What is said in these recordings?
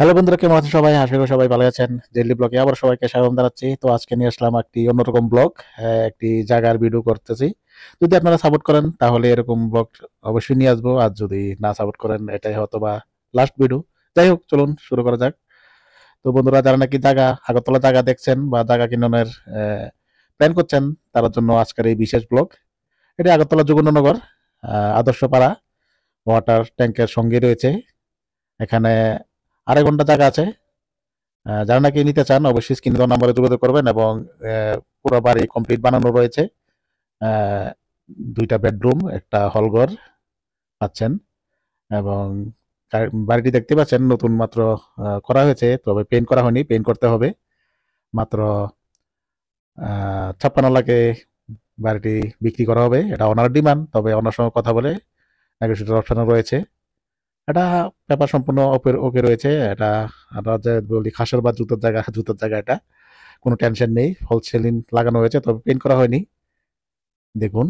Hello বন্ধুরা, কেমন আছেন সবাই? আশা করি সবাই ভালো আছেন। ডেইলি ব্লগে আবার সবাইকে স্বাগত জানাচ্ছি। তো আজকে নিয়ে আসলাম একটি অন্যরকম ব্লগ। একটি জায়গার ভিডিও করতেছি। যদি আপনারা সাপোর্ট করেন তাহলে এরকম ব্লগ অবশ্যই নিয়ে আসবো। আর যদি না সাপোর্ট করেন এটাই হয়তোবা লাস্ট ভিডিও। যাই হোক, চলুন শুরু করা যাক। তো বন্ধুরা, যারা নাকি আগরতলা জায়গা দেখছেন বা জায়গা কিনার প্ল্যান করছেন, তার জন্য আজকের এই বিশেষ ব্লগ। এটি আগরতলা যোগেন্দ্রনগর আদর্শপাড়া ওয়াটার ট্যাঙ্কের সঙ্গে রয়েছে। এখানে 2.5 ঘন্টা জায়গা আছে। যারা নাকি নিতে চান অবশ্যই স্ক্রিনে দেওয়া নম্বরে যোগাযোগ করবেন এবং পুরো বাড়ি কমপ্লিট বানানো রয়েছে। আহ, 2টা বেডরুম, একটা হলঘর পাচ্ছেন এবং বাড়িটি দেখতে পাচ্ছেন নতুন মাত্র করা হয়েছে, তবে পেইন্ট করা হয়নি, পেইন্ট করতে হবে। মাত্র 56 লাখে বাড়িটি বিক্রি করা হবে। এটা ওনার ডিমান্ড, তবে ওনার সঙ্গে কথা বলে নেগোশিয়েটের অপশনও রয়েছে। এটা পেপার সম্পূর্ণ ওকে ওকে রয়েছে। এটা আমরা যে বলি খাসের বা জুতোর জায়গা এটা কোনো টেনশন নেই। ফল সিলিং লাগানো হয়েছে, তবে পেইন্ট করা হয়নি। দেখুন,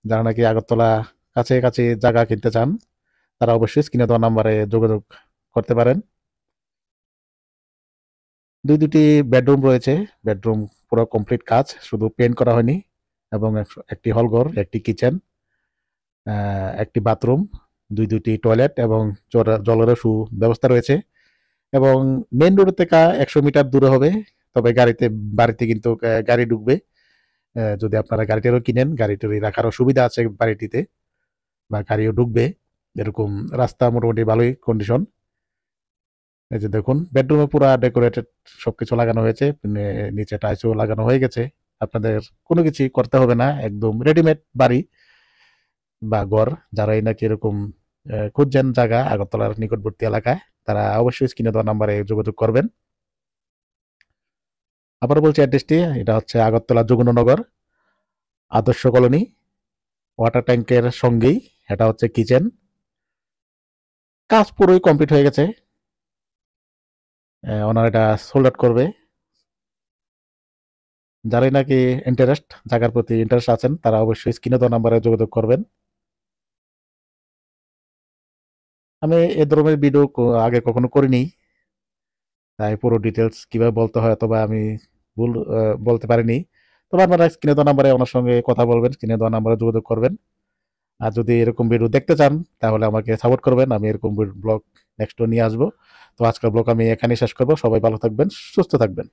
যারা নাকি আগরতলা কাছে কাছে জায়গা কিনতে চান তারা অবশ্যই স্ক্রিনে দেওয়া নাম্বারে যোগাযোগ করতে পারেন। দুটি বেডরুম রয়েছে। বেডরুম পুরো কমপ্লিট কাজ, শুধু পেইন্ট করা হয়নি। এবং একটি হলঘর, একটি কিচেন, একটি বাথরুম, দুটি টয়লেট এবং জলেরও সুব্যবস্থা রয়েছে। এবং মেইন রোড থেকে 100 মিটার দূরে হবে। তবে বাড়িতে কিন্তু গাড়ি ঢুকবে। যদি আপনারা গাড়িটারও কিনেন, গাড়িটারি রাখারও সুবিধা আছে বাড়িটিতে, বা গাড়িও ঢুকবে। এরকম রাস্তা মোটামুটি ভালোই কন্ডিশন। এই যে দেখুন, বেডরুমে পুরো ডেকোরেটেড সবকিছু লাগানো হয়েছে। নিচে টাইলসও লাগানো হয়ে গেছে। আপনাদের কোনো কিছু করতে হবে না, একদম রেডিমেড বাড়ি বা ঘর। যারাই নাকি এরকম খুঁজছেন জায়গা আগরতলার নিকটবর্তী এলাকায়, তারা অবশ্যই স্ক্রিনে দেওয়া নাম্বারে যোগাযোগ করবেন। আবার বলছি অ্যাড্রেসটি, এটা হচ্ছে আগরতলা যোগেন্দ্রনগর আদর্শ কলোনি, ওয়াটার ট্যাঙ্কের সঙ্গেই। এটা হচ্ছে কিচেন। কাজ পুরোই কমপ্লিট হয়ে গেছে। ওনারা এটা সোল্ড আউট করবে। যারাই নাকি জায়গার প্রতি ইন্টারেস্ট আছেন, তারা অবশ্যই স্ক্রিনে দেওয়া নাম্বারে যোগাযোগ করবেন। আমি এ ধরনের ভিডিও আগে কখনো করিনি, তাই পুরো ডিটেলস কিভাবে বলতে হয় অথবা আমি ভুল বলতে পারিনি। তবে আপনারা স্ক্রিনে দেওয়া নাম্বারে ওনার সঙ্গে কথা বলবেন, স্ক্রিনে দেওয়া নাম্বারে যোগাযোগ করবেন। আর যদি এরকম ভিডিও দেখতে চান তাহলে আমাকে সাপোর্ট করবেন, আমি এরকম ব্লগ নেক্সট নিয়ে আসবো। তো আজকের ব্লগ আমি এখানেই শেষ করবো। সবাই ভালো থাকবেন, সুস্থ থাকবেন।